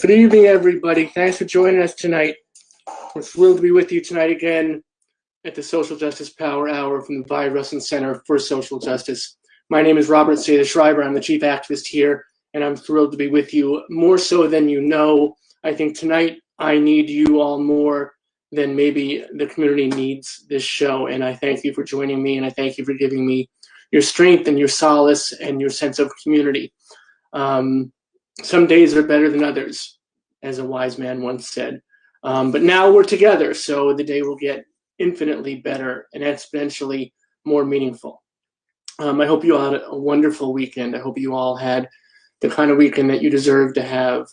Good evening, everybody. Thanks for joining us tonight. We're thrilled to be with you tonight again at the Social Justice Power Hour from the Bayard Rustin Center for Social Justice. My name is Robert Schreiber. I'm the chief activist here, and I'm thrilled to be with you more so than you know. I think tonight I need you all more than maybe the community needs this show, and I thank you for joining me, and I thank you for giving me your strength and your solace and your sense of community. Some days are better than others, as a wise man once said. But now we're together, so the day will get infinitely better and exponentially more meaningful. I hope you all had a wonderful weekend. I hope you all had the kind of weekend that you deserve to have,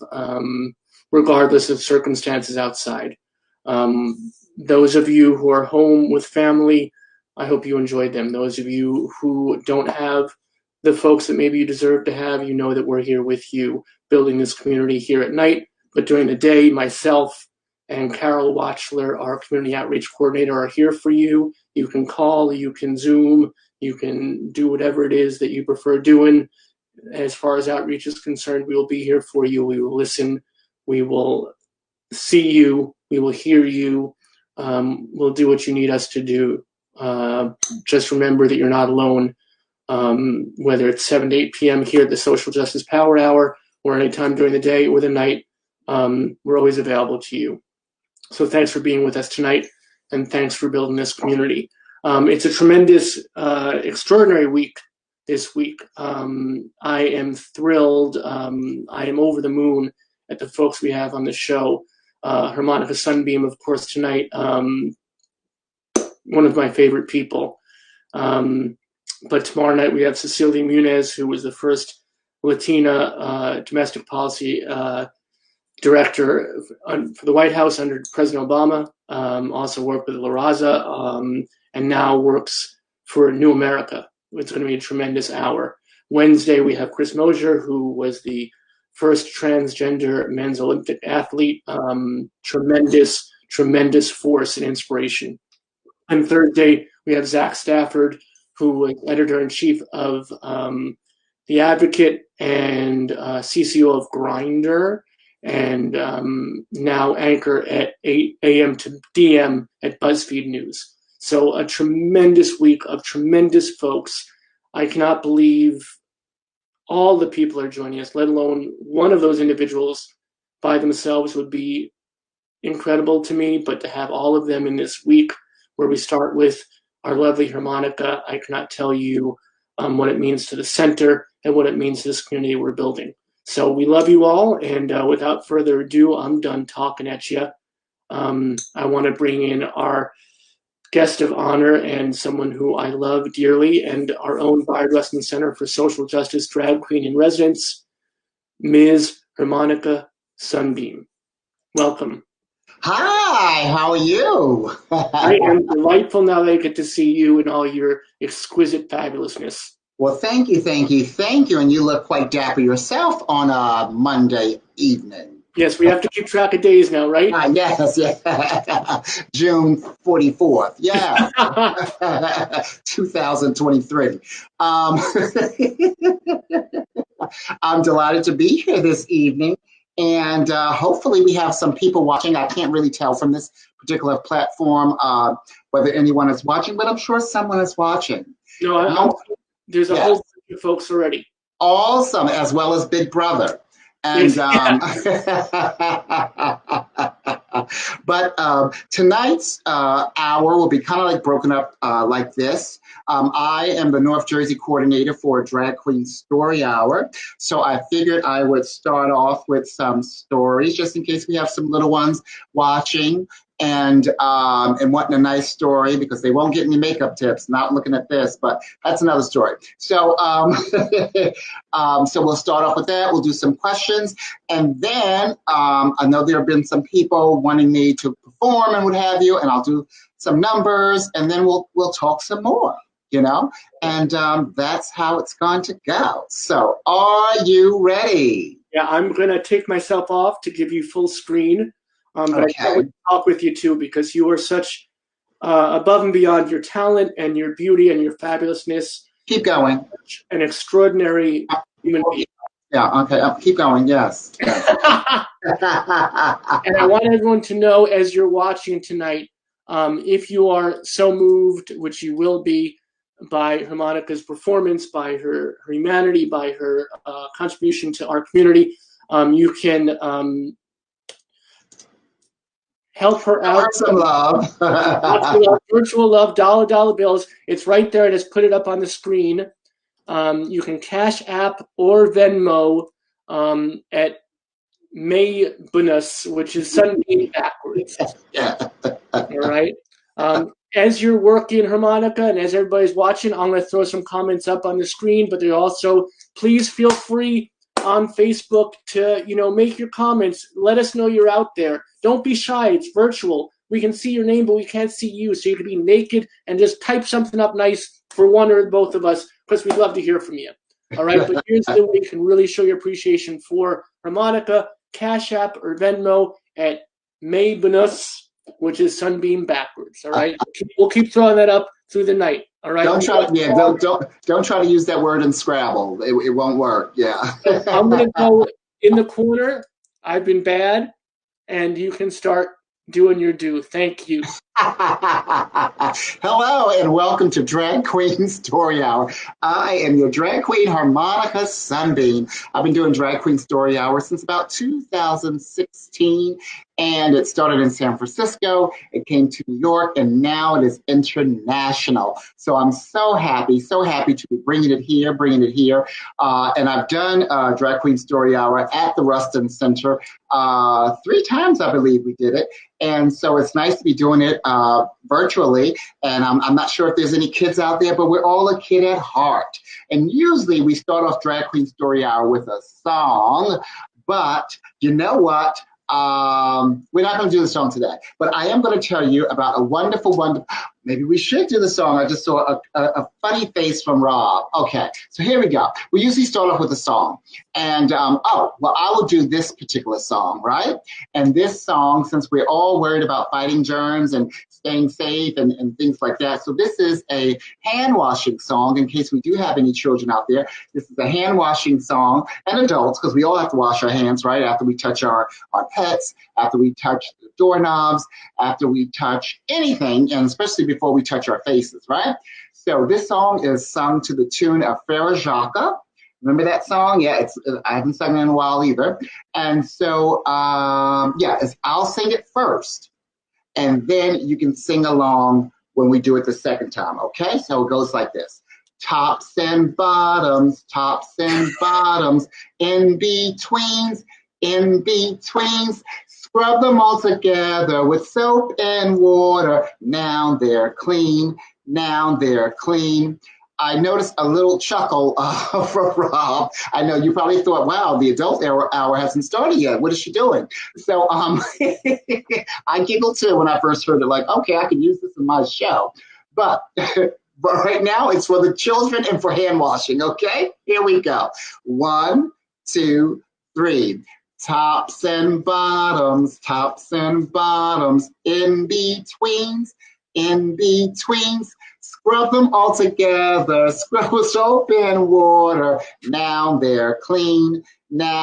regardless of circumstances outside. Those of you who are home with family, I hope you enjoyed them. Those of you who don't have the folks that maybe you deserve to have, you know that we're here with you, building this community here at night. But during the day, myself and Carol Watchler, our community outreach coordinator, are here for you. You can call, you can Zoom, you can do whatever it is that you prefer doing. As far as outreach is concerned, we will be here for you. We will listen. We will see you. We will hear you. We'll do what you need us to do. Just remember that you're not alone. Whether it's 7 to 8 p.m. here at the Social Justice Power Hour or any time during the day or the night, we're always available to you. So thanks for being with us tonight, and thanks for building this community. It's a tremendous, extraordinary week this week. I am thrilled. I am over the moon at the folks we have on the show. Harmonica Sunbeam, of course, tonight, one of my favorite people. But tomorrow night we have Cecilia Munez, who was the first Latina domestic policy director for the White House under President Obama. Also worked with La Raza, and now works for New America. It's going to be a tremendous hour. Wednesday we have Chris Mosier, who was the first transgender men's Olympic athlete. Tremendous force and inspiration. And Thursday we have Zach Stafford, who was editor-in-chief of The Advocate and CCO of Grindr, and now anchor at 8 a.m. to DM at BuzzFeed News. So a tremendous week of tremendous folks. I cannot believe all the people are joining us, let alone one of those individuals by themselves would be incredible to me, but to have all of them in this week where we start with our lovely Harmonica, I cannot tell you what it means to the center and what it means to this community we're building. So we love you all, and without further ado, I'm done talking at you. I want to bring in our guest of honor and someone who I love dearly, and our own Bayard Rustin Center for Social Justice drag queen in residence, Ms. Harmonica Sunbeam. Welcome. Hi, how are you? I am delightful now that I get to see you in all your exquisite fabulousness. Well, thank you. And you look quite dapper yourself on a Monday evening. Yes, we have to keep track of days now, right? Yes. June 44th. Yeah. 2023. I'm delighted to be here this evening. And hopefully we have some people watching. I can't really tell from this particular platform whether anyone is watching, but I'm sure someone is watching. No, there's a whole bunch of folks already. Awesome, as well as Big Brother. And but tonight's hour will be kind of like broken up like this. I am the North Jersey coordinator for Drag Queen Story Hour. So I figured I would start off with some stories just in case we have some little ones watching and wanting a nice story because they won't get any makeup tips, not looking at this, but that's another story. So so we'll start off with that. We'll do some questions. And then I know there have been some people wanting me to perform and what have you, and I'll do some numbers and then we'll talk some more, you know, and that's how it's going to go. So are you ready? Yeah, I'm going to take myself off to give you full screen. But I can't wait to talk with you too because you are such above and beyond your talent and your beauty and your fabulousness. Keep going. An extraordinary human being. Yeah, okay. Keep going, yes. And I want everyone to know, as you're watching tonight, if you are so moved, which you will be, by Harmonica's performance, by her humanity, by her contribution to our community, you can help her out. Some love. Virtual love, dollar bills. It's right there. I just put it up on the screen. You can Cash App or Venmo at May Bonus, which is Sunbeam backwards. Yeah. All right. As you're working harmonica and as everybody's watching, I'm going to throw some comments up on the screen, but also please feel free on Facebook to, make your comments. Let us know you're out there. Don't be shy. It's virtual. We can see your name, but we can't see you. So you can be naked and just type something up nice for one or both of us, because we'd love to hear from you. All right. But here's the way you can really show your appreciation for harmonica: Cash App or Venmo at May Bonus, which is Sunbeam backwards. All right. We'll keep throwing that up through the night. All right. Don't try to use that word in Scrabble. It won't work. Yeah. I'm gonna go in the corner. I've been bad, and you can start doing your due. Thank you. Hello and welcome to Drag Queen Story Hour. I am your drag queen, Harmonica Sunbeam. I've been doing Drag Queen Story Hour since about 2016, and it started in San Francisco. It came to New York, and now it is international. So I'm so happy to be bringing it here. And I've done Drag Queen Story Hour at the Rustin Center 3 times, I believe we did it. And so it's nice to be doing it virtually. And I'm not sure if there's any kids out there, but we're all a kid at heart. And usually we start off Drag Queen Story Hour with a song. But you know what? We're not going to do the song today. But I am going to tell you about a wonderful, maybe we should do the song. I just saw a funny face from Rob. Okay, so here we go. We usually start off with a song. And, I will do this particular song, right? And this song, since we're all worried about fighting germs and staying safe and things like that. So this is a hand washing song, in case we do have any children out there. This is a hand washing song, and adults, because we all have to wash our hands, right? After we touch our pets, after we touch the doorknobs, after we touch anything, and especially before we touch our faces, right? So this song is sung to the tune of Frere Jacques. Remember that song? Yeah, I haven't sung it in a while either. And so, I'll sing it first, and then you can sing along when we do it the second time, okay? So it goes like this. Tops and bottoms, in betweens, scrub them all together with soap and water. Now they're clean. I noticed a little chuckle from Rob. I know you probably thought, wow, the adult hour hasn't started yet. What is she doing? So I giggled too when I first heard it, like, okay, I can use this in my show. But right now it's for the children and for hand washing, okay? Here we go. 1, 2, 3. Tops and bottoms, in betweens, scrub them all together, scrub with soap and water. Now they're clean. Yay!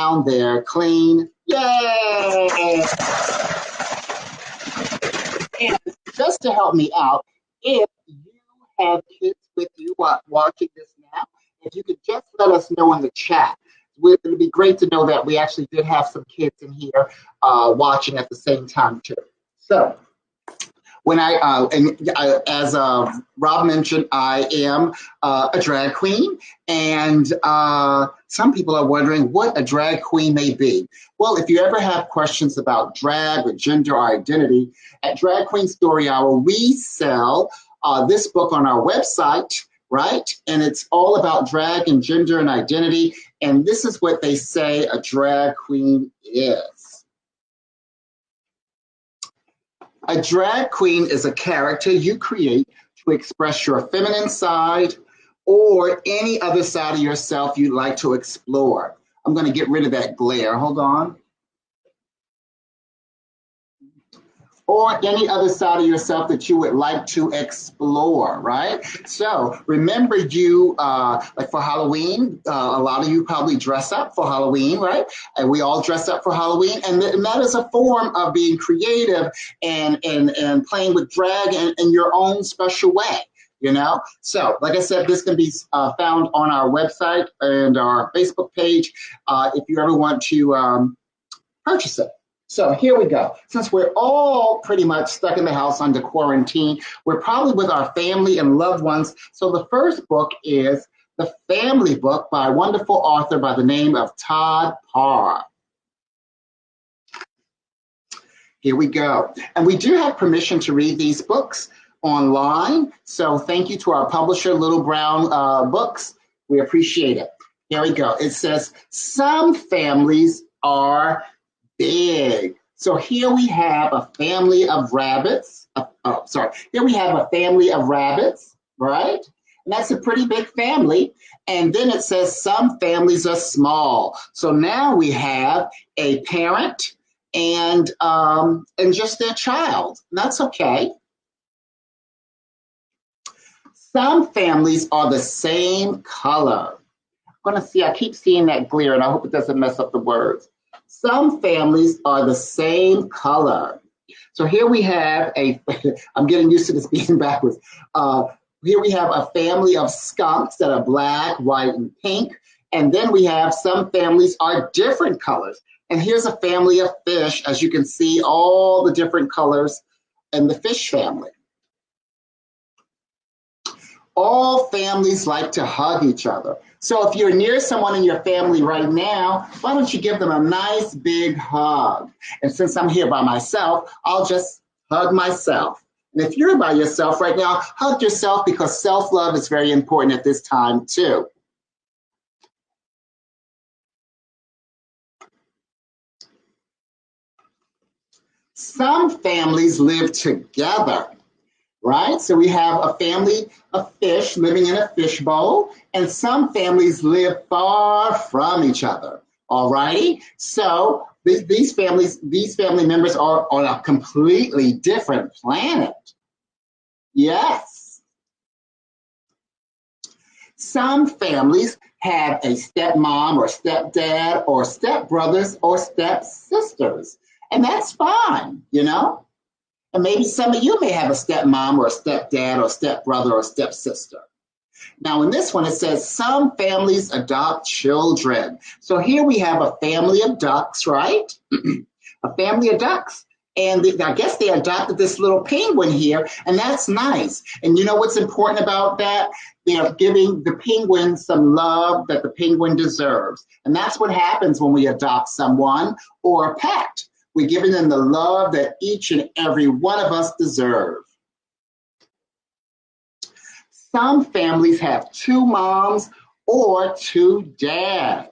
And just to help me out, if you have kids with you watching this now, if you could just let us know in the chat. It would be great to know that we actually did have some kids in here watching at the same time too. So when as Rob mentioned, I am a drag queen, and some people are wondering what a drag queen may be. Well, if you ever have questions about drag or gender or identity, at Drag Queen Story Hour, we sell this book on our website, right? And it's all about drag and gender and identity. And this is what they say a drag queen is. A drag queen is a character you create to express your feminine side or any other side of yourself you'd like to explore. I'm going to get rid of that glare. Hold on. or any other side of yourself that you would like to explore, right? So remember like for Halloween, a lot of you probably dress up for Halloween, right? And we all dress up for Halloween. And that is a form of being creative and playing with drag in your own special way. So like I said, this can be found on our website and our Facebook page if you ever want to purchase it. So here we go. Since we're all pretty much stuck in the house under quarantine, we're probably with our family and loved ones. So the first book is The Family Book by a wonderful author by the name of Todd Parr. Here we go. And we do have permission to read these books online. So thank you to our publisher, Little Brown Books. We appreciate it. Here we go. It says, some families are big. So here we have a family of rabbits. Here we have a family of rabbits, right? And that's a pretty big family. And then it says some families are small. So now we have a parent and just their child. And that's okay. Some families are the same color. I'm going to see, I keep seeing that glare, and I hope it doesn't mess up the words. Some families are the same color. So here we have I'm getting used to this being backwards. Here we have a family of skunks that are black, white, and pink. And then we have some families are different colors. And here's a family of fish, as you can see, all the different colors in the fish family. All families like to hug each other. So if you're near someone in your family right now, why don't you give them a nice big hug? And since I'm here by myself, I'll just hug myself. And if you're by yourself right now, hug yourself, because self-love is very important at this time too. Some families live together. Right? So we have a family of fish living in a fish bowl, and some families live far from each other. All righty? So these family members are on a completely different planet. Yes. Some families have a stepmom or stepdad or stepbrothers or stepsisters, and that's fine, And maybe some of you may have a stepmom or a stepdad or stepbrother or stepsister. Now in this one, it says some families adopt children. So here we have a family of ducks, right? A family of ducks. And I guess they adopted this little penguin here, and that's nice. And you know what's important about that? They're giving the penguin some love that the penguin deserves. And that's what happens when we adopt someone or a pet. We're giving them the love that each and every one of us deserve. Some families have two moms or two dads.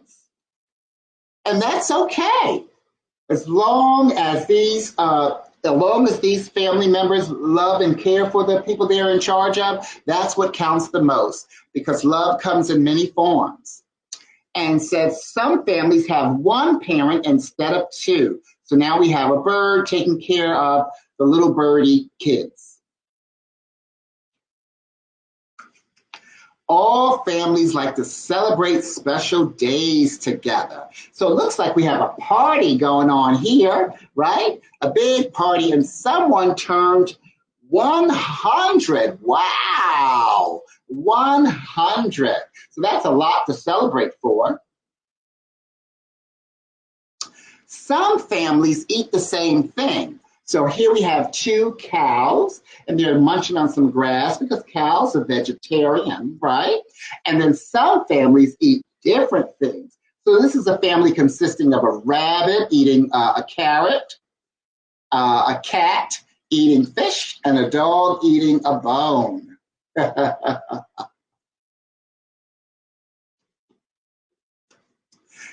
And that's okay. As long as these family members love and care for the people they're in charge of, that's what counts the most, because love comes in many forms. And says some families have one parent instead of two. So now we have a bird taking care of the little birdie kids. All families like to celebrate special days together. So it looks like we have a party going on here, right? A big party, and someone turned 100. Wow, 100. So that's a lot to celebrate for. Some families eat the same thing. So here we have two cows, and they're munching on some grass because cows are vegetarian, right? And then some families eat different things. So this is a family consisting of a rabbit eating a carrot, a cat eating fish, and a dog eating a bone.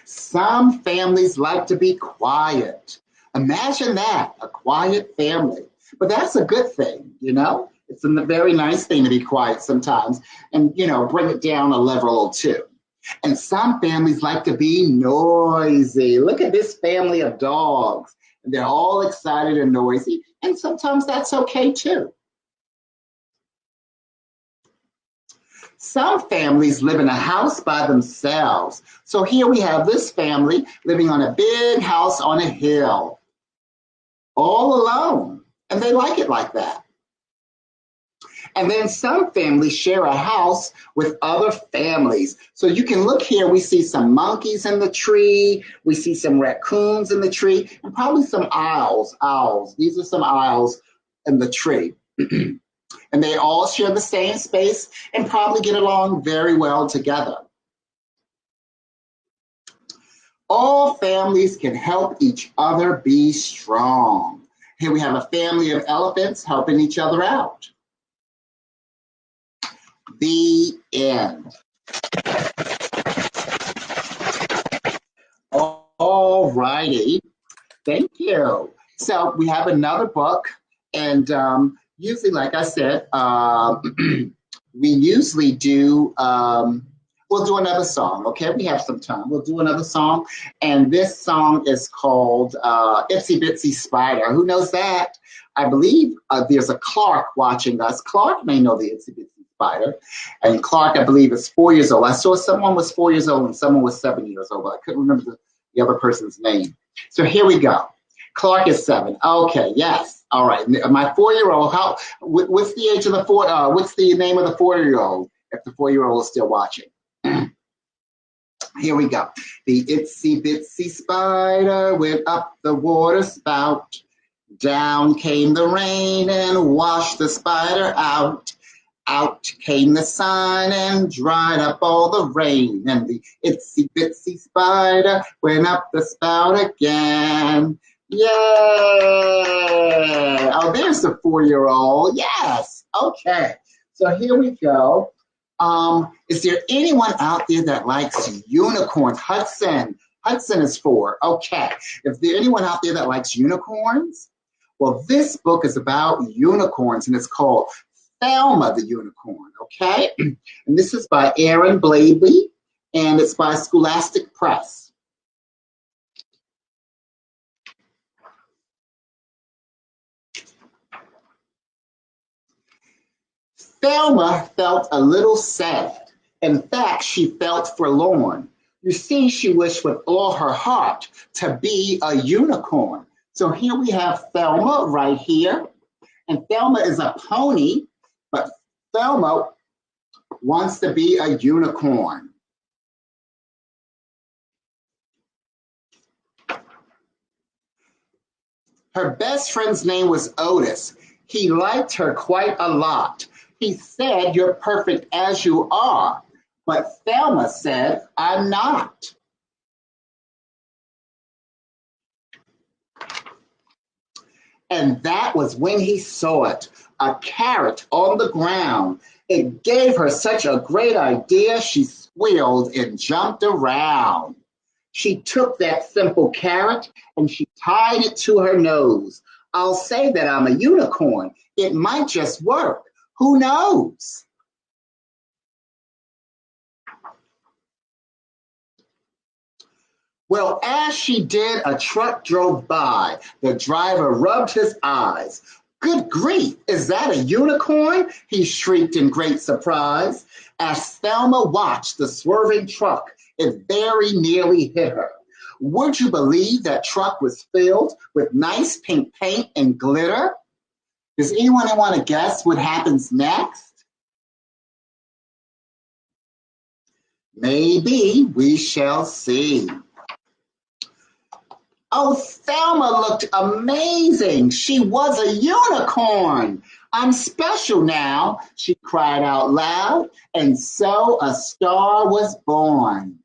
Some families like to be quiet. Imagine that, a quiet family. But that's a good thing, It's a very nice thing to be quiet sometimes and, bring it down a level or two. And some families like to be noisy. Look at this family of dogs. They're all excited and noisy. And sometimes that's okay too. Some families live in a house by themselves. So here we have this family living on a big house on a hill, all alone. And they like it like that. And then some families share a house with other families. So you can look here, we see some monkeys in the tree, we see some raccoons in the tree, and probably some owls. These are some owls in the tree. And they all share the same space and probably get along very well together. All families can help each other be strong. Here we have a family of elephants helping each other out. The end. All righty. Thank you. So we have another book, and usually, like I said, we usually do, we'll do another song, okay? We have some time. We'll do another song, and this song is called Itsy Bitsy Spider. Who knows that? I believe there's a Clark watching us. Clark may know the Itsy Bitsy Spider. And Clark, I believe, is 4 years old. I saw someone was 4 years old and someone was 7 years old, but I couldn't remember the other person's name. So here we go. Clark is 7. Okay, yes. All right. My 4-year-old, what's the age of the what's the name of the 4-year-old if the 4-year-old is still watching? Here we go. The itsy bitsy spider went up the water spout. Down came the rain and washed the spider out. Out came the sun and dried up all the rain. And the itsy bitsy spider went up the spout again. Yay! Oh, there's the 4-year-old. Yes. Okay. So here we go. Is there anyone out there that likes unicorns? Hudson is 4. Okay. If there's anyone out there that likes unicorns, well, this book is about unicorns, and it's called Thelma the Unicorn, okay? And this is by Aaron Blabey, and it's by Scholastic Press. Thelma felt a little sad. In fact, she felt forlorn. You see, she wished with all her heart to be a unicorn. So here we have Thelma right here. And Thelma is a pony, but Thelma wants to be a unicorn. Her best friend's name was Otis. He liked her quite a lot. He said, "You're perfect as you are." But Thelma said, "I'm not." And that was when he saw it, a carrot on the ground. It gave her such a great idea, she squealed and jumped around. She took that simple carrot and she tied it to her nose. I'll say that I'm a unicorn. It might just work. Who knows? Well, as she did, a truck drove by. The driver rubbed his eyes. "Good grief, is that a unicorn?" he shrieked in great surprise. As Thelma watched the swerving truck, it very nearly hit her. Would you believe that truck was filled with nice pink paint and glitter? Does anyone want to guess what happens next? Maybe we shall see. Oh, Thelma looked amazing. She was a unicorn. "I'm special now," she cried out loud, and so a star was born.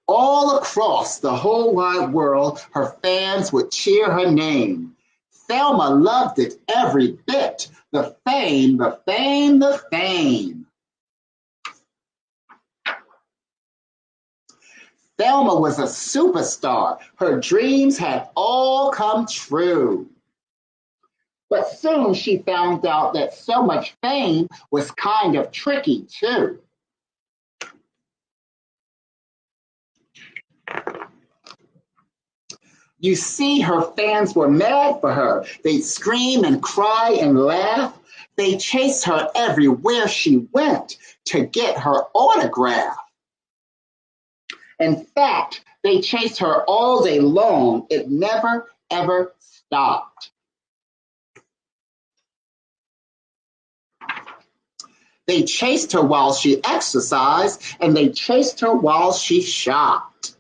All across the whole wide world, her fans would cheer her name. Thelma loved it every bit. The fame, the fame, the fame. Thelma was a superstar. Her dreams had all come true. But soon she found out that so much fame was kind of tricky too. You see, her fans were mad for her. They'd scream and cry and laugh. They chased her everywhere she went to get her autograph. In fact, they chased her all day long. It never, ever stopped. They chased her while she exercised, and they chased her while she shopped.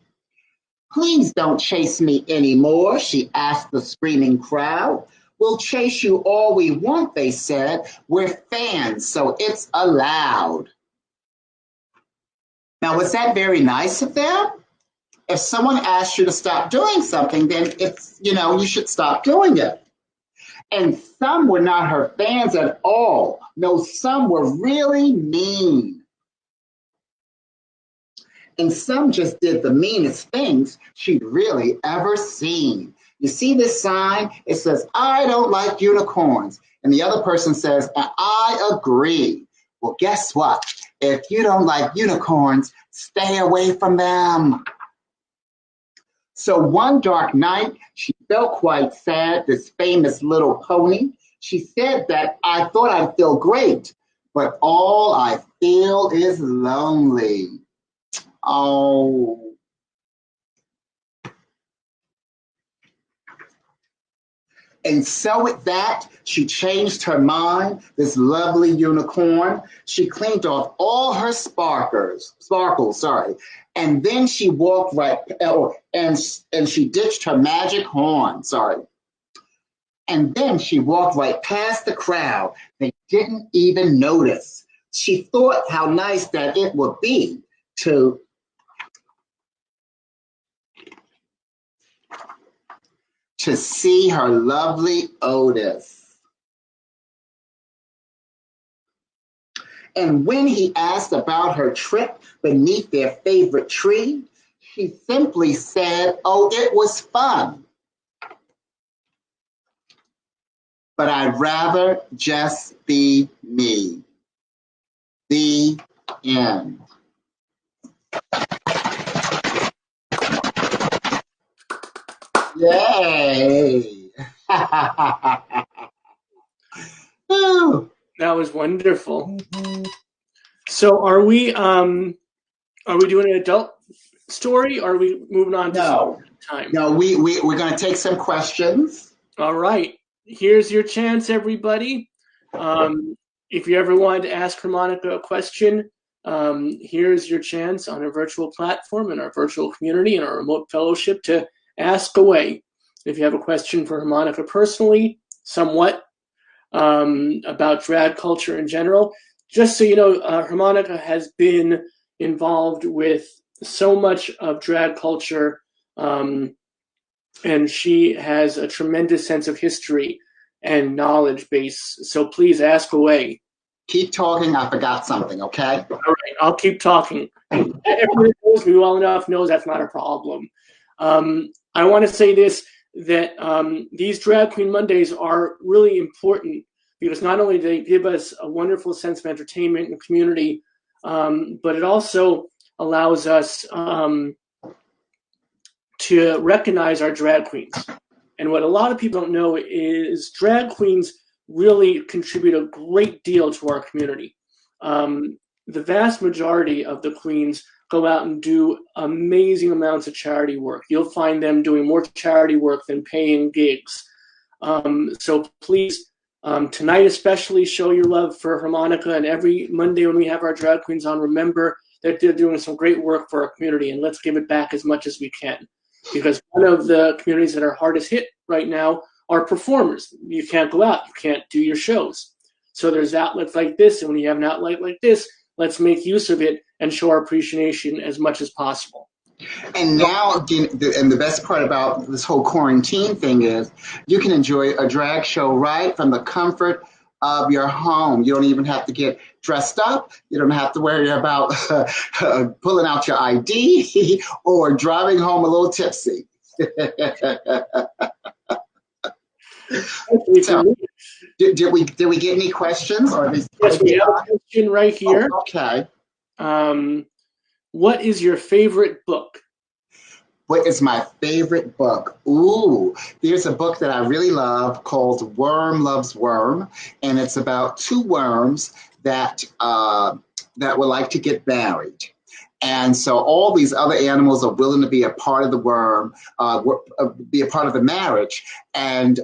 Please don't chase me anymore, she asked the screaming crowd. We'll chase you all we want, they said. We're fans, so it's allowed. Now, was that very nice of them? If someone asks you to stop doing something, then you should stop doing it. And some were not her fans at all. No, some were really mean. And some just did the meanest things she'd really ever seen. You see this sign? It says, I don't like unicorns. And the other person says, I agree. Well, guess what? If you don't like unicorns, stay away from them. So one dark night, she felt quite sad, this famous little pony. She said that I thought I'd feel great, but all I feel is lonely. Oh. And so with that, she changed her mind, this lovely unicorn. She cleaned off all her sparkles, and then she walked and she ditched her magic horn, And then she walked right past the crowd. They didn't even notice. She thought how nice that it would be to see her lovely Otis. And when he asked about her trip beneath their favorite tree, she simply said, oh, it was fun. But I'd rather just be me. The end. Yay! That was wonderful. So are we doing an adult story, or are we moving on to time? No, we're going to take some questions. All right. Here's your chance, everybody. If you ever wanted to ask Harmonica a question, here's your chance on a virtual platform in our virtual community and our remote fellowship to ask away. If you have a question for Harmonica personally, somewhat, about drag culture in general, just so you know, Harmonica has been involved with so much of drag culture, and she has a tremendous sense of history and knowledge base. So please ask away. Keep talking. I forgot something, okay? All right, I'll keep talking. Everyone who knows me well enough knows that's not a problem. I want to say this, that these Drag Queen Mondays are really important because not only do they give us a wonderful sense of entertainment and community, but it also allows us to recognize our drag queens. And what a lot of people don't know is drag queens really contribute a great deal to our community. The vast majority of the queens go out and do amazing amounts of charity work. You'll find them doing more charity work than paying gigs. So please, tonight especially, show your love for Harmonica, and every Monday when we have our drag queens on, remember that they're doing some great work for our community, and let's give it back as much as we can. Because one of the communities that are hardest hit right now are performers. You can't go out, you can't do your shows. So there's outlets like this, and when you have an outlet like this, let's make use of it and show our appreciation as much as possible. And now, and the best part about this whole quarantine thing is you can enjoy a drag show right from the comfort of your home. You don't even have to get dressed up. You don't have to worry about pulling out your ID or driving home a little tipsy. So, did we get any questions? Yes, we have a question right here. Oh, okay. What is your favorite book? What is my favorite book? Ooh, there's a book that I really love called Worm Loves Worm, and it's about two worms that would like to get married. And so all these other animals are willing to be a part of the worm, be a part of the marriage, and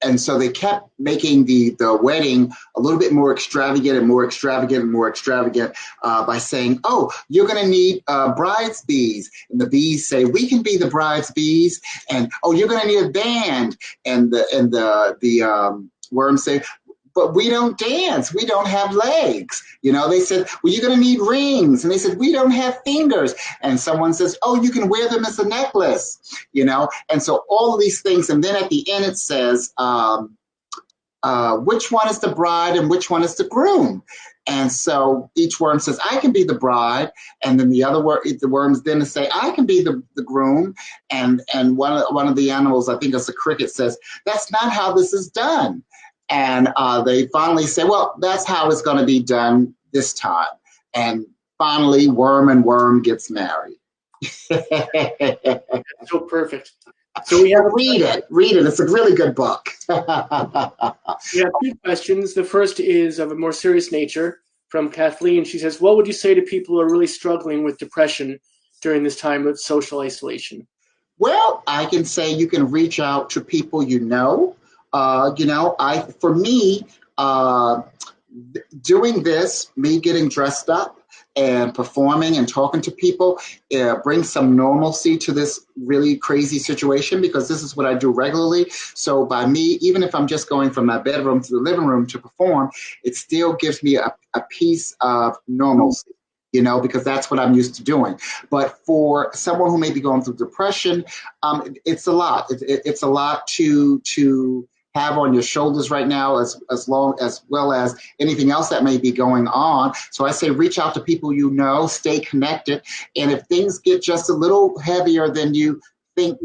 and so they kept making the wedding a little bit more extravagant and more extravagant and more extravagant by saying, "Oh, you're going to need brides bees," and the bees say, "We can be the brides bees," and "Oh, you're going to need a band," and the worms say, "But we don't dance. We don't have legs." They said, "Well, you're going to need rings." And they said, "We don't have fingers." And someone says, "Oh, you can wear them as a necklace." And so all of these things. And then at the end, it says, which one is the bride and which one is the groom? And so each worm says, "I can be the bride." And then the worms then say, "I can be the groom." And one of the animals, I think it's a cricket, says, "That's not how this is done." And they finally say, "Well, that's how it's going to be done this time." And finally, worm and worm gets married. That's so perfect. So we have read it. It's a really good book. We have two questions. The first is of a more serious nature from Kathleen. She says, "What would you say to people who are really struggling with depression during this time of social isolation?" Well, I can say you can reach out to people you know. For me, doing this, me getting dressed up and performing and talking to people, brings some normalcy to this really crazy situation, because this is what I do regularly. So by me, even if I'm just going from my bedroom to the living room to perform, it still gives me a piece of normalcy. Because that's what I'm used to doing. But for someone who may be going through depression, it's a lot. It's a lot to have on your shoulders right now, as well as anything else that may be going on. So I say reach out to people you know, stay connected, and if things get just a little heavier than you think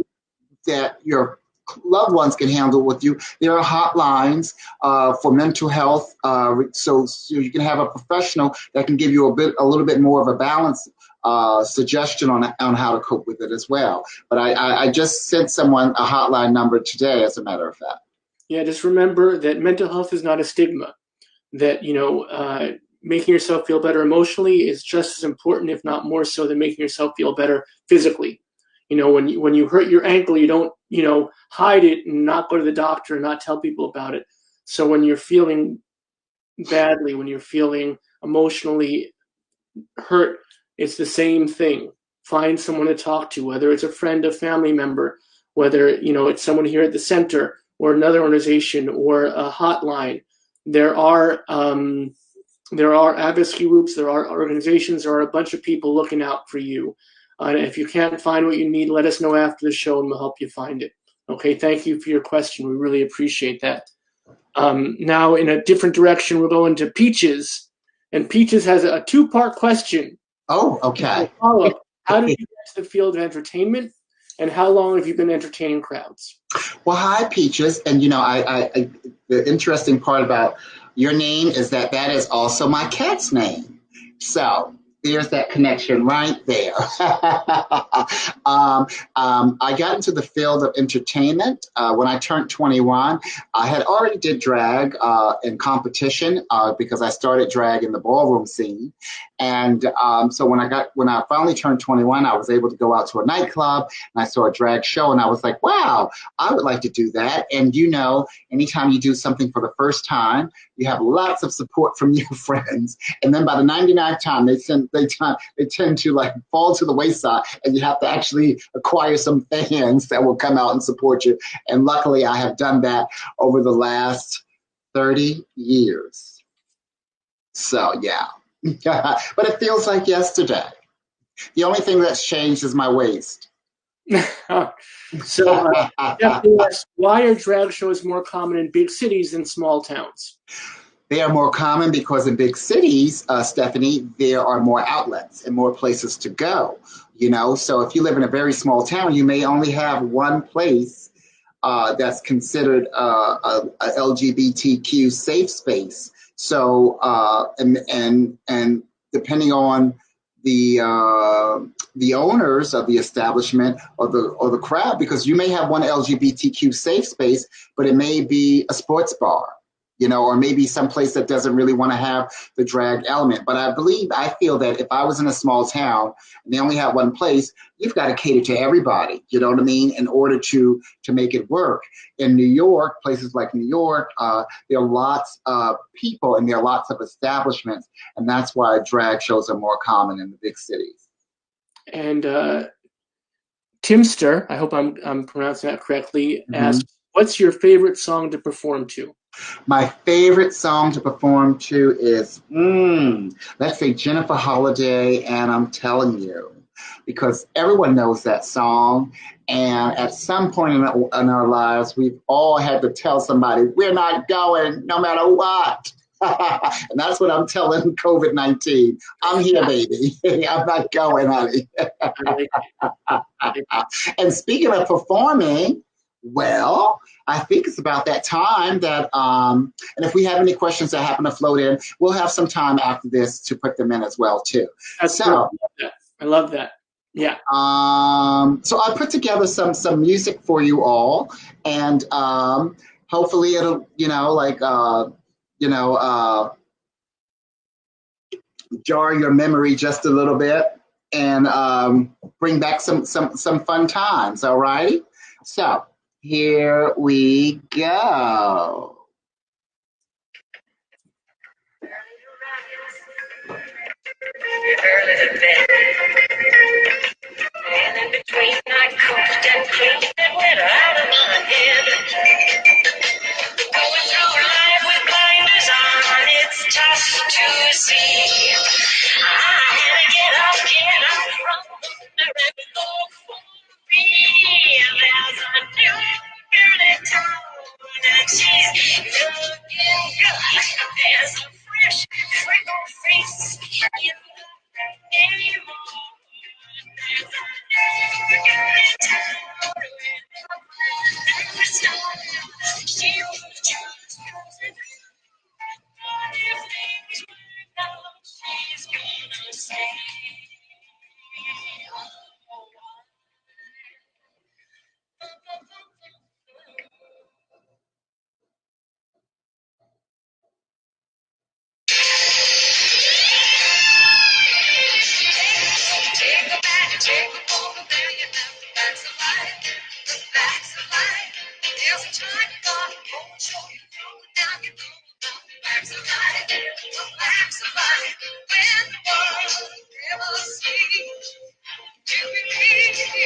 that your loved ones can handle with you, there are hotlines for mental health, so you can have a professional that can give you a little bit more of a balanced suggestion on how to cope with it as well. But I just sent someone a hotline number today, as a matter of fact. Yeah, just remember that mental health is not a stigma. That making yourself feel better emotionally is just as important, if not more so, than making yourself feel better physically. When you hurt your ankle, you don't hide it and not go to the doctor and not tell people about it. So when you're feeling badly, when you're feeling emotionally hurt, it's the same thing. Find someone to talk to, whether it's a friend, a family member, whether it's someone here at the center or another organization or a hotline. There are advocacy groups, there are organizations, there are a bunch of people looking out for you. And if you can't find what you need, let us know after the show and we'll help you find it. Okay, thank you for your question. We really appreciate that. Now, in a different direction, we're going to Peaches. And Peaches has a two-part question. Oh, okay. Follow-up. How did you get to the field of entertainment? And how long have you been entertaining crowds? Well, hi, Peaches. And, the interesting part about your name is that is also my cat's name. So there's that connection right there. I got into the field of entertainment when I turned 21. I had already did drag in competition because I started drag in the ballroom scene. And so when I finally turned 21, I was able to go out to a nightclub and I saw a drag show and I was like, wow, I would like to do that. And anytime you do something for the first time, you have lots of support from your friends. And then by the 99th time, they tend to fall to the wayside, and you have to actually acquire some fans that will come out and support you. And luckily, I have done that over the last 30 years. So, yeah. But it feels like yesterday. The only thing that's changed is my waist. So, why are drag shows more common in big cities than small towns? They are more common because in big cities, Stephanie, there are more outlets and more places to go. So if you live in a very small town, you may only have one place that's considered a LGBTQ safe space. So and depending on the owners of the establishment or the crowd, because you may have one LGBTQ safe space, but it may be a sports bar, or maybe someplace that doesn't really want to have the drag element. But I feel that if I was in a small town and they only have one place, you've got to cater to everybody, you know what I mean, in order to make it work. In New York, places like New York, there are lots of people and there are lots of establishments, and that's why drag shows are more common in the big cities. And Timster, I hope I'm pronouncing that correctly, Mm-hmm. asks, "What's your favorite song to perform to?" My favorite song to perform to is, let's say Jennifer Holiday, and I'm telling you, because everyone knows that song. And at some point in our lives, we've all had to tell somebody, we're not going no matter what. And that's what I'm telling COVID-19. I'm here, baby. I'm not going, honey. And speaking of performing, well, I think it's about that time that, and if we have any questions that happen to float in, we'll have some time after this to put them in as well, too. That's so, I love that. Yeah. So I put together some music for you all, and hopefully it'll, jar your memory just a little bit and bring back some fun times. All righty. So here we go. Early to bed. And in between, I cooked and cleaned and went out of my head. Going through life with blinders on, it's tough to see. I had to get up from under and look for me. There's a new girl in town, and she's looking good. There's a fresh, freckled face you don't anymore. There's a new girl in town with a style. She was just closing but if things work out, she's gonna stay. Take a back, take a over there, you know that's a life. That's a life. There's a time you gotta go and show you know it now you know about the facts of life. The facts of life. When the world never sleeps, you believe in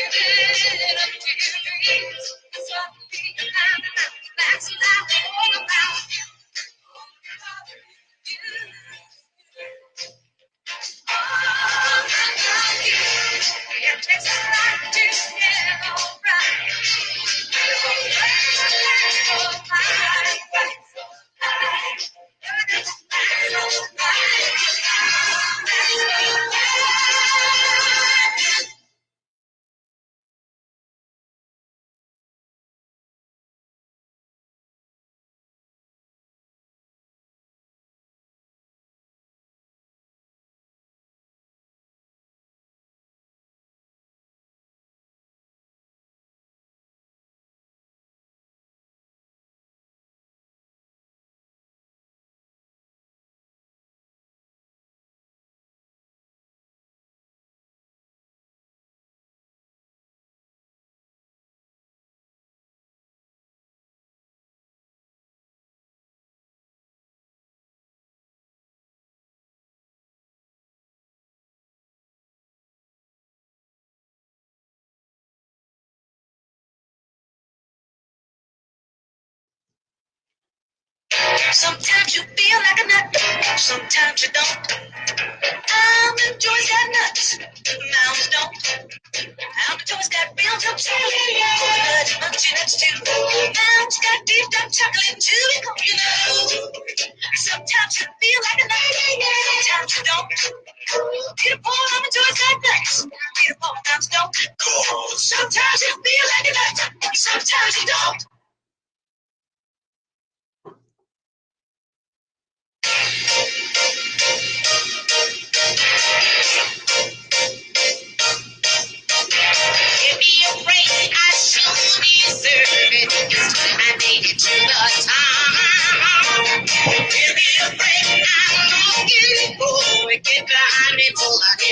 a dreams. Suddenly you find out the facts of life all about you. All about you. It takes a lot to get alright. Sometimes you feel like a nut, sometimes you don't. Almond joys got nuts, mounds don't. Almond joys got real top chocolate, coconut and munchy nuts too. Mounds got deep dark chocolate too, you know. Sometimes you feel like a nut, sometimes you don't. Peter Paul, almond joys got nuts, Peter Paul, mounds don't. Sometimes you feel like a nut, sometimes you don't.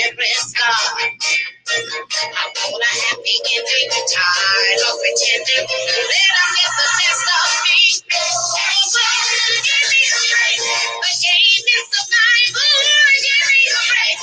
every star. I want a happy ending, tired of pretending. Let them get the best of me. Oh, give me a break. The game is survival. Give me a break.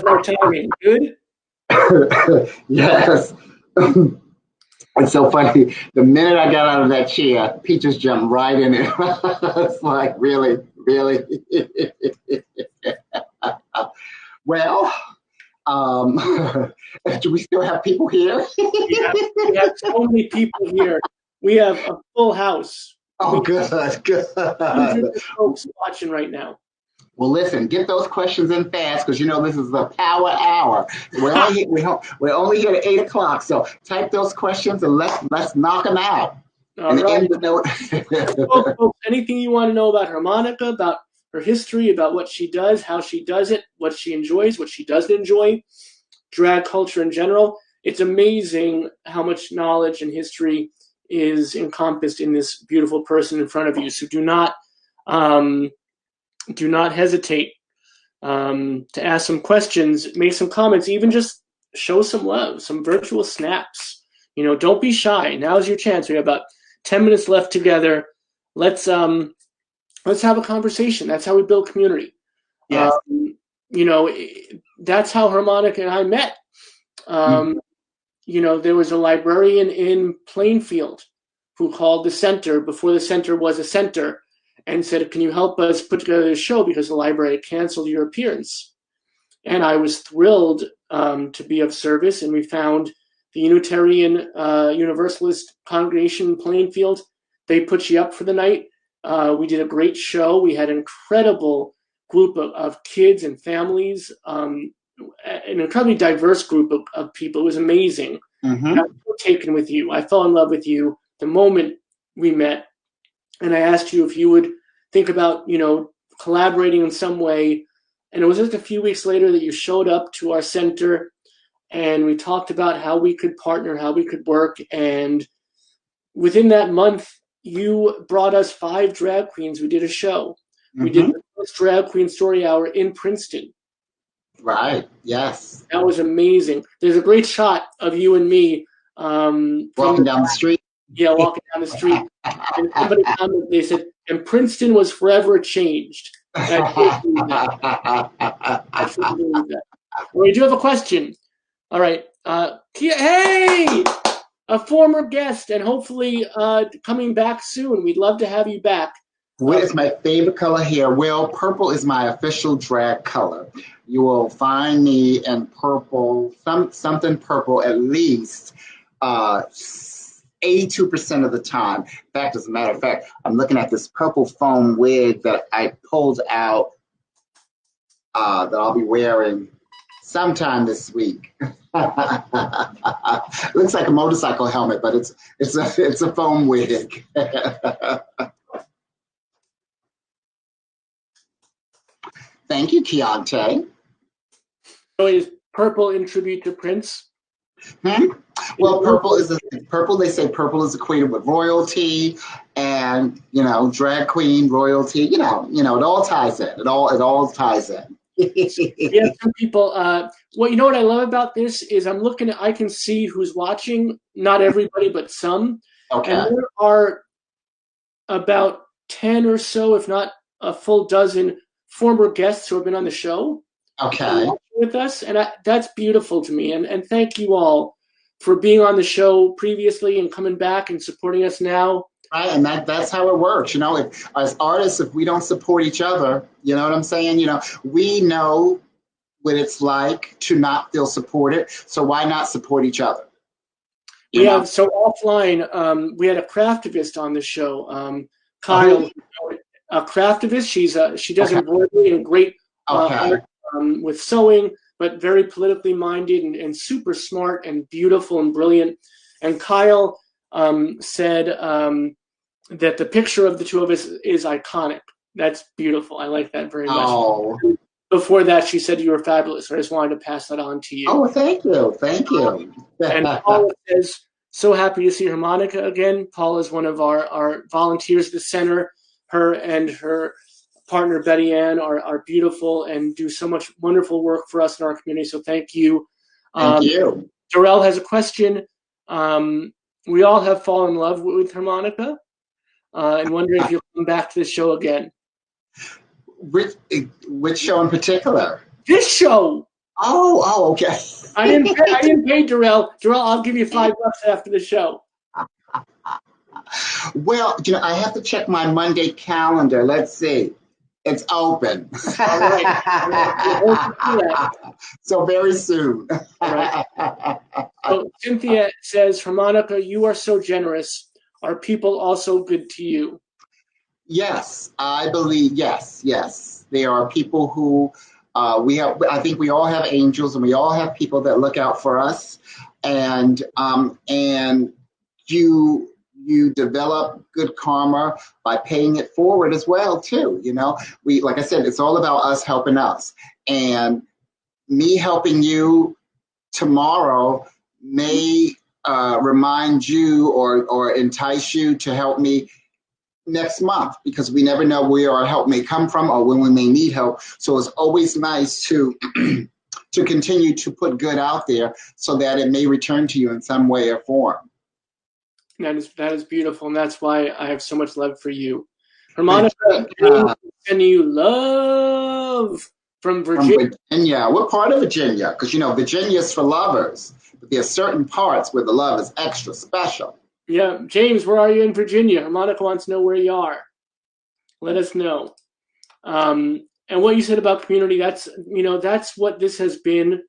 was my timing? Good? Yes. It's so funny. The minute I got out of that chair, Peaches jumped right in it. It's like, really, really. Well, do we still have people here? We have so many people here. We have a full house. Oh, good, good. Hundreds of folks watching right now. Well, listen, get those questions in fast because you know this is the power hour. We're only here at 8 o'clock, so type those questions and let's knock them out. All and right. end the note. Folks, anything you want to know about Harmonica, about her history, about what she does, how she does it, what she enjoys, what she doesn't enjoy, drag culture in general. It's amazing how much knowledge and history is encompassed in this beautiful person in front of you. So do not hesitate to ask some questions, make some comments, even just show some love, some virtual snaps. You know, don't be shy. Now's your chance. We have about 10 minutes left together. Let's have a conversation. That's how we build community. Yes. You know, that's how Harmonica and I met. You know, there was a librarian in Plainfield who called the center before the center was a center and said, "Can you help us put together a show because the library canceled your appearance?" And I was thrilled to be of service, and we found the Unitarian Universalist congregation in Plainfield. They put you up for the night. We did a great show. We had an incredible group of kids and families, an incredibly diverse group of people. It was amazing. Mm-hmm. I was so taken with you. I fell in love with you the moment we met. And I asked you if you would think about, you know, collaborating in some way. And it was just a few weeks later that you showed up to our center and we talked about how we could partner, how we could work. And within that month, you brought us 5 drag queens. We did a show. Mm-hmm. We did the first drag queen story hour in Princeton. Right. Yes. That was amazing. There's a great shot of you and me walking down the street. Yeah, walking down the street. And somebody commented, they said, "And Princeton was forever changed." I couldn't believe that. Well, we do have a question. All right. Hey, a former guest and hopefully coming back soon. We'd love to have you back. What is my favorite color here? Well, purple is my official drag color. You will find me in purple, something purple at least 82% of the time. In fact, as a matter of fact, I'm looking at this purple foam wig that I pulled out that I'll be wearing sometime this week. Looks like a motorcycle helmet, but it's a foam wig. Thank you, Keontae. So is purple in tribute to Prince? Well, purple. They say purple is equated with royalty, and you know, drag queen royalty. You know, it all ties in. It all ties in. Yeah, some people. Well, you know what I love about this is I can see who's watching. Not everybody, but some. Okay. And there are about 10 or so, if not a full dozen, former guests who have been on the show. Okay. With us, and that's beautiful to me. And thank you all for being on the show previously and coming back and supporting us now. Right, and that's how it works. You know, as artists, if we don't support each other, you know what I'm saying? You know, we know what it's like to not feel supported. So why not support each other? Yeah. So offline, we had a craftivist on the show, Kyle, a craftivist. She does embroidery and great art. With sewing, but very politically minded and super smart and beautiful and brilliant. And Kyle said that the picture of the two of us is iconic. That's beautiful. I like that very much. Oh. Before that, she said you were fabulous. I just wanted to pass that on to you. Oh, thank you. Thank you. And Paula says, so happy to see Harmonica again. Paula is one of our volunteers at the center. Her and her partner Betty Ann are beautiful and do so much wonderful work for us in our community. So thank you. Thank you. Darrell has a question. We all have fallen in love with Harmonica and wondering if you'll come back to the show again. Which show in particular? This show. Okay. I didn't pay Darrell. Darrell, I'll give you $5 after the show. Well, I have to check my Monday calendar. Let's see. It's open. All right. So very soon. Right. So Cynthia says, Harmonica, you are so generous. Are people also good to you? Yes, I believe, yes. There are people who I think we all have angels and we all have people that look out for us. And you develop good karma by paying it forward as well, too. Like I said, it's all about us helping us. And me helping you tomorrow may remind you or entice you to help me next month, because we never know where our help may come from or when we may need help. So it's always nice to to continue to put good out there so that it may return to you in some way or form. That is beautiful, and that's why I have so much love for you. Harmonica, sending you love from Virginia. From Virginia. What part of Virginia? Because Virginia is for lovers, but there are certain parts where the love is extra special. Yeah, James, where are you in Virginia? Harmonica wants to know where you are. Let us know. And what you said about community, that's what this has been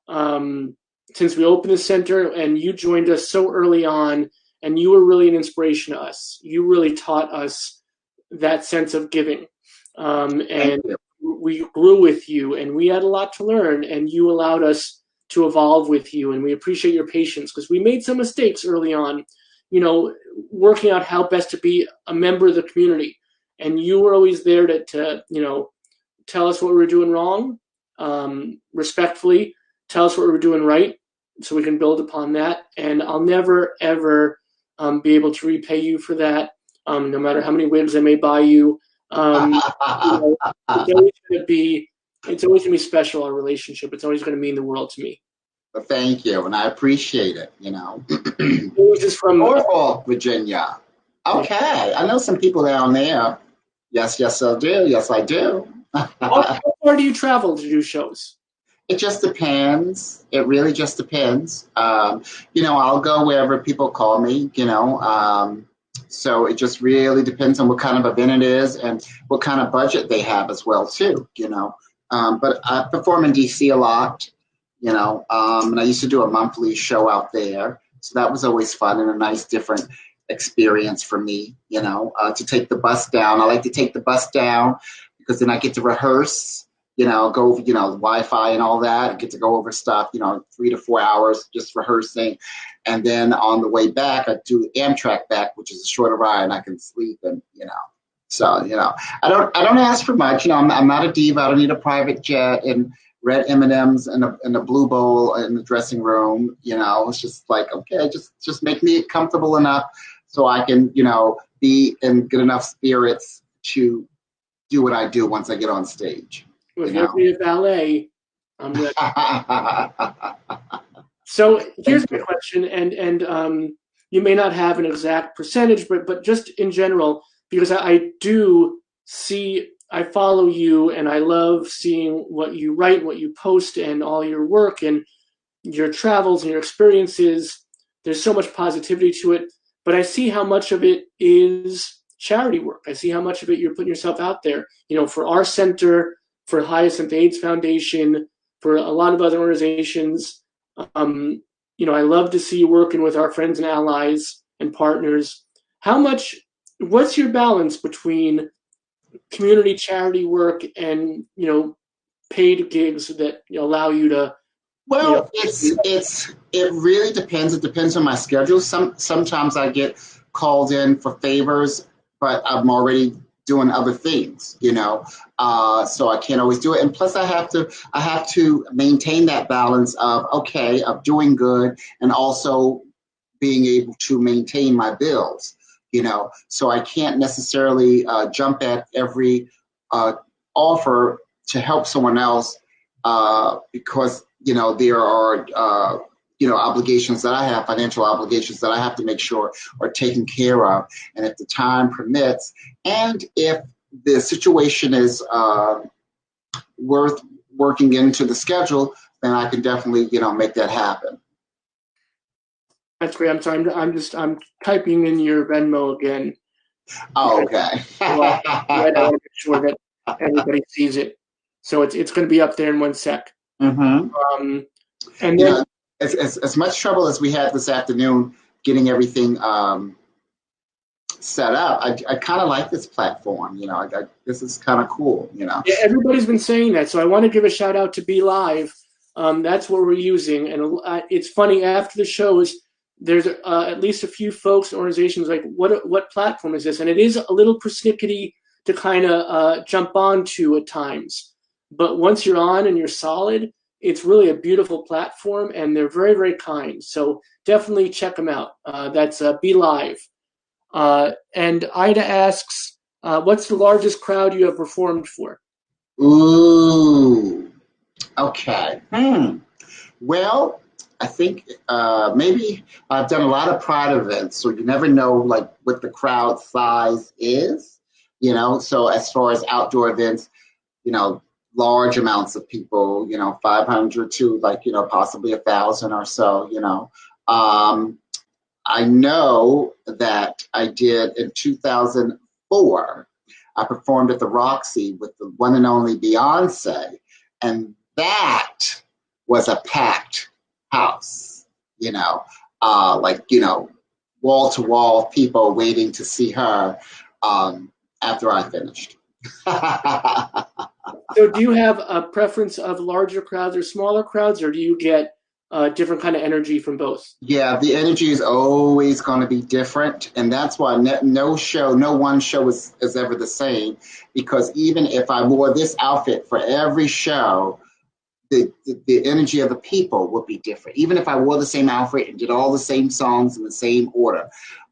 since we opened the center, and you joined us so early on, and you were really an inspiration to us. You really taught us that sense of giving. And we grew with you, and we had a lot to learn, and you allowed us to evolve with you, and we appreciate your patience, because we made some mistakes early on, working out how best to be a member of the community. And you were always there to tell us what we were doing wrong, respectfully, tell us what we were doing right, so we can build upon that. And I'll never, ever be able to repay you for that, no matter how many wigs I may buy you. It's always going to be special, our relationship. It's always going to mean the world to me. Well, thank you, and I appreciate it. This is from Norfolk, Virginia. Okay, I know some people down there. Yes, I do. Yes, I do. How far do you travel to do shows? It just depends. It really just depends. I'll go wherever people call me. So it just really depends on what kind of event it is and what kind of budget they have as well, too. But I perform in DC a lot. And I used to do a monthly show out there. So that was always fun and a nice different experience for me, to take the bus down. I like to take the bus down because then I get to rehearse, go over, Wi-Fi and all that. I get to go over stuff, 3 to 4 hours just rehearsing. And then on the way back, I do Amtrak back, which is a shorter ride, and I can sleep and, So, I don't ask for much. I'm not a diva. I don't need a private jet and red M&Ms and a blue bowl in the dressing room. It's just like, okay, just make me comfortable enough so I can, be in good enough spirits to do what I do once I get on stage. If you're be a ballet, I'm ready. So here's my question, and you may not have an exact percentage, but just in general, because I do see, I follow you, and I love seeing what you write, what you post, and all your work, and your travels and your experiences. There's so much positivity to it, but I see how much of it is charity work. I see how much of it you're putting yourself out there, for our center, for Hyacinth AIDS Foundation, for a lot of other organizations. I love to see you working with our friends and allies and partners. What's your balance between community charity work and, paid gigs that allow you to? Well, it really depends. It depends on my schedule. Sometimes I get called in for favors, but I'm already doing other things, so I can't always do it. And plus I have to maintain that balance of doing good and also being able to maintain my bills, so I can't necessarily jump at every offer to help someone else because, there are, obligations that I have, financial obligations that I have to make sure are taken care of. And if the time permits, and if the situation is worth working into the schedule, then I can definitely, make that happen. That's great. I'm sorry. I'm typing in your Venmo again. Oh, okay. Well, I want to make sure that everybody sees it. So it's going to be up there in one sec. Mm-hmm. And then as much trouble as we had this afternoon getting everything set up, I kind of like this platform. This is kind of cool. yeah, everybody's been saying that. So I want to give a shout out to Be Live. That's what we're using. And it's funny, after the shows, there's at least a few folks and organizations like, what platform is this? And it is a little persnickety to kind of jump onto at times. But once you're on and you're solid, it's really a beautiful platform, and they're very, very kind. So definitely check them out. That's Be Live. And Ida asks, what's the largest crowd you have performed for? Ooh. Okay. Well, I think maybe I've done a lot of Pride events, so you never know like what the crowd size is. So as far as outdoor events, large amounts of people, 500 to like, possibly 1,000 or so, I know that I did in 2004. I performed at the Roxy with the one and only Beyonce, and that was a packed house, wall to wall people waiting to see her after I finished. So do you have a preference of larger crowds or smaller crowds, or do you get different kind of energy from both? Yeah, the energy is always going to be different, and that's why no one show is ever the same, because even if I wore this outfit for every show, the energy of the people would be different. Even if I wore the same outfit and did all the same songs in the same order,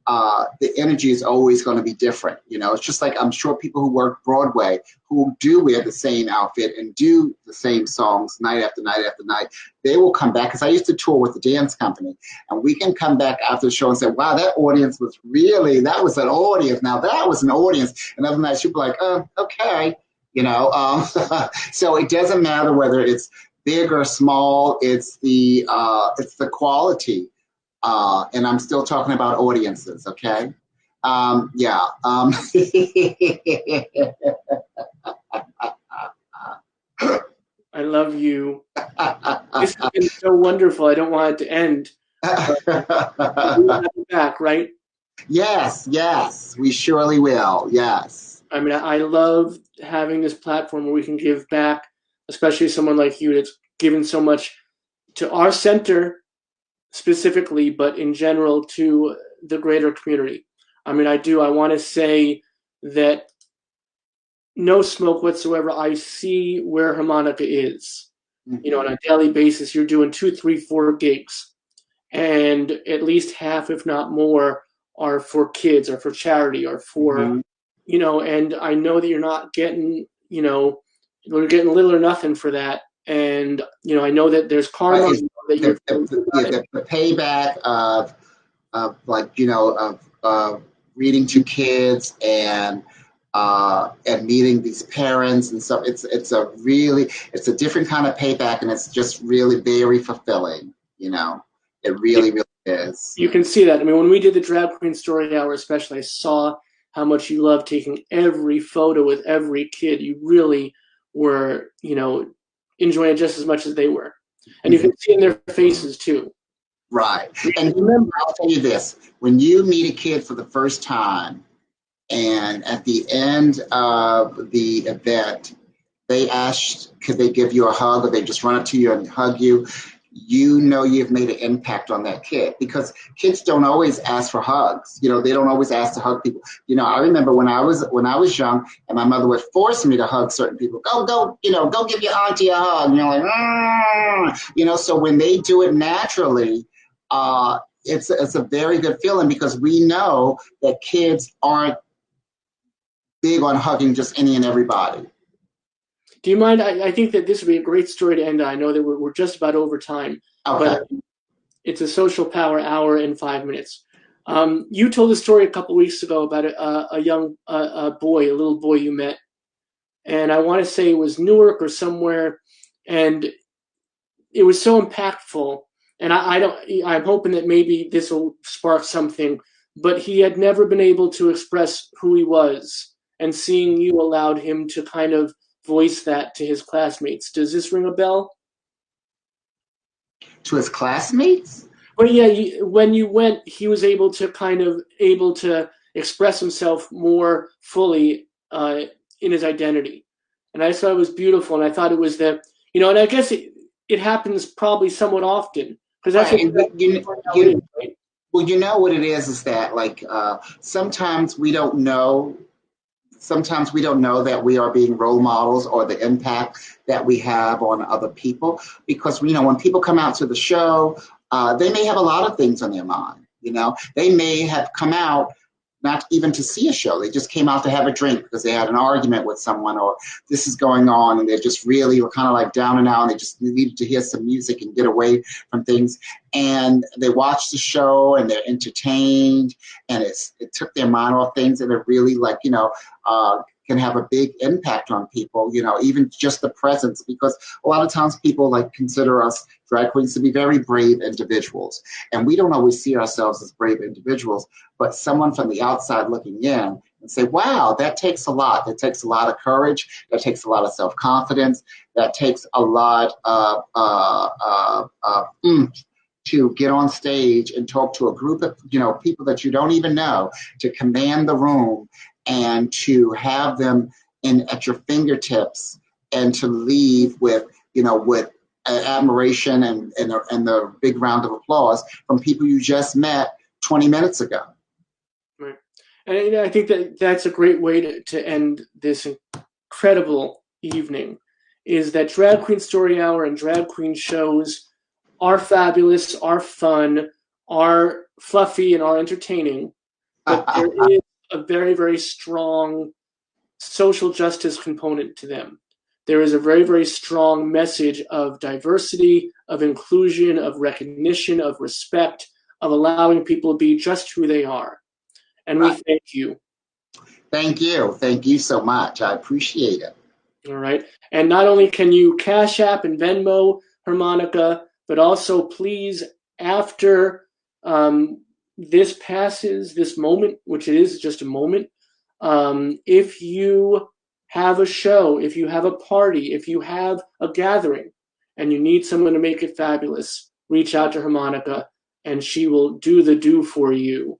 the energy is always going to be different. It's just like I'm sure people who work Broadway who do wear the same outfit and do the same songs night after night after night, they will come back. Because I used to tour with the dance company, and we can come back after the show and say, wow, that audience was that was an audience. Now that was an audience. And other nights, people are like, okay. So it doesn't matter whether it's big or small, it's the quality. And I'm still talking about audiences, okay? Yeah. I love you. This has been so wonderful. I don't want it to end. We'll have you back, right? Yes, we surely will. Yes. I mean, I love having this platform where we can give back, especially someone like you that's given so much to our center specifically, but in general to the greater community. I mean, I want to say that no smoke whatsoever, I see where harmonica is. Mm-hmm. On a daily basis, you're doing 2, 3, 4 gigs, and at least half, if not more, are for kids or for charity or for, and I know that you're not getting, you're getting little or nothing for that. And, I know that there's karma that you're the payback of reading to kids and meeting these parents and stuff. It's a different kind of payback, and it's just really very fulfilling. It really is. You can see that. I mean, when we did the Drag Queen Story Hour, especially, I saw how much you love taking every photo with every kid. You really were, enjoying it just as much as they were. And you can see in their faces, too. Right. And remember, I'll tell you this. When you meet a kid for the first time, and at the end of the event, they ask, could they give you a hug, or they just run up to you and hug you, you've made an impact on that kid, because kids don't always ask for hugs. They don't always ask to hug people. I remember when I was young, and my mother would force me to hug certain people. Go give your auntie a hug. And you're like, so when they do it naturally, it's a very good feeling, because we know that kids aren't big on hugging just any and everybody. Do you mind? I think that this would be a great story to end on. I know that we're just about over time, Okay. But it's a social power hour in 5 minutes. You told a story a couple weeks ago about a young boy, a little boy you met, and I want to say it was Newark or somewhere, and it was so impactful. And I'm hoping that maybe this will spark something. But he had never been able to express who he was, and seeing you allowed him to kind of voice that to his classmates. Does this ring a bell? To his classmates? But yeah, when you went, he was able to express himself more fully in his identity, and I thought it was beautiful. And I thought it was and I guess it happens probably somewhat often because that's Right. what right? Well, you know what it is that like sometimes we don't know. Sometimes we don't know that we are being role models or the impact that we have on other people because when people come out to the show, they may have a lot of things on their mind. They may have come out not even to see a show. They just came out to have a drink because they had an argument with someone or this is going on and they're just really were kind of like down and out and they just needed to hear some music and get away from things. And they watched the show and they're entertained and it took their mind off things and it really can have a big impact on people, even just the presence, because a lot of times people consider us drag queens to be very brave individuals. And we don't always see ourselves as brave individuals, but someone from the outside looking in and say, wow, that takes a lot. That takes a lot of courage. That takes a lot of self-confidence. That takes a lot of to get on stage and talk to a group of, people that you don't even know, to command the room and to have them at your fingertips and to leave with admiration and the big round of applause from people you just met 20 minutes ago. Right. And I think that's a great way to end this incredible evening, is that Drag Queen Story Hour and drag queen shows are fabulous, are fun, are fluffy, and are entertaining. But there is a very, very strong social justice component to them. There is a very, very strong message of diversity, of inclusion, of recognition, of respect, of allowing people to be just who they are. And we thank you. Thank you. Thank you so much. I appreciate it. All right. And not only can you Cash App and Venmo Harmonica, but also please, after this passes, this moment, which it is just a moment, if you have a show, if you have a party, if you have a gathering, and you need someone to make it fabulous, reach out to Harmonica, and she will do the do for you.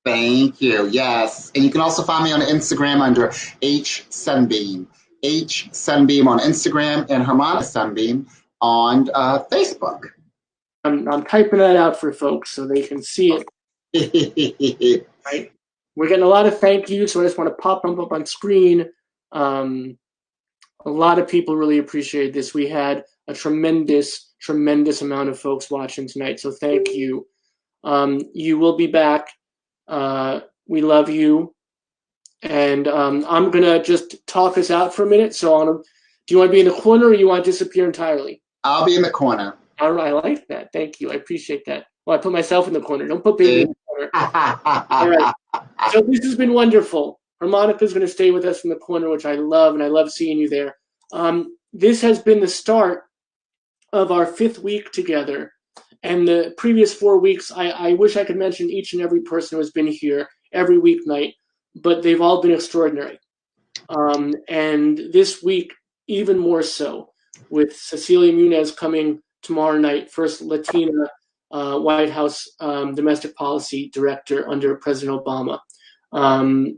Thank you. Yes. And you can also find me on Instagram under H Sunbeam. H Sunbeam on Instagram and Harmonica Sunbeam on Facebook. I'm typing that out for folks so they can see it. Right? We're getting a lot of thank yous, so I just want to pop them up on screen. A lot of people really appreciate this. We had a tremendous, tremendous amount of folks watching tonight, so thank you. You will be back. We love you. And I'm going to just talk us out for a minute. So do you want to be in the corner or you want to disappear entirely? I'll be in the corner. All right, I like that. Thank you. I appreciate that. Well, I put myself in the corner. Don't put baby in the corner. All right. So this has been wonderful. Harmonica's going to stay with us in the corner, which I love, and I love seeing you there. This has been the start of our 5th week together. And the previous 4 weeks, I wish I could mention each and every person who has been here every weeknight, but they've all been extraordinary. And this week, even more so, with Cecilia Munez coming tomorrow night, first Latina White House domestic policy director under President Obama.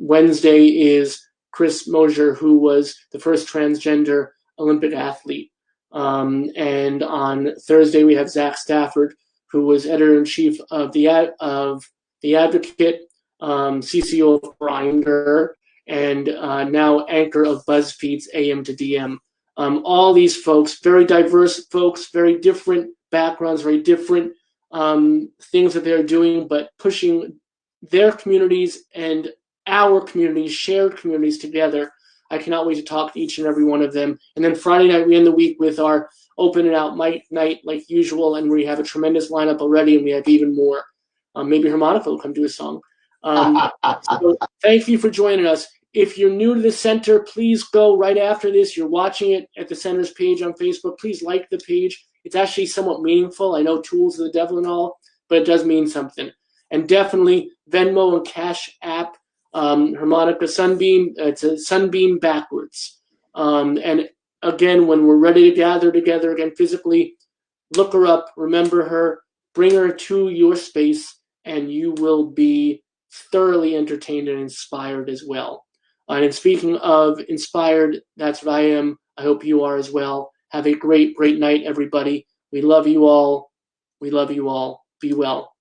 Wednesday is Chris Mosier, who was the first transgender Olympic athlete. And on Thursday, we have Zach Stafford, who was editor-in-chief of The Advocate, CCO of Grindr, and now anchor of BuzzFeed's AM to DM. All these folks, very diverse folks, very different backgrounds, very different things that they're doing, but pushing their communities and our communities, shared communities together. I cannot wait to talk to each and every one of them. And then Friday night, we end the week with our open and out mic night like usual, and we have a tremendous lineup already, and we have even more. Maybe Harmonica will come do a song. So thank you for joining us. If you're new to the center, please go right after this. You're watching it at the center's page on Facebook. Please like the page It's actually somewhat meaningful. I know tools of the devil and all, but it does mean something. And definitely Venmo and Cash App, Harmonica Sunbeam. It's a Sunbeam backwards. And again, when we're ready to gather together again physically, look her up, remember her, bring her to your space, and you will be thoroughly entertained and inspired as well. And speaking of inspired, that's what I am. I hope you are as well. Have a great, great night, everybody. We love you all. We love you all. Be well.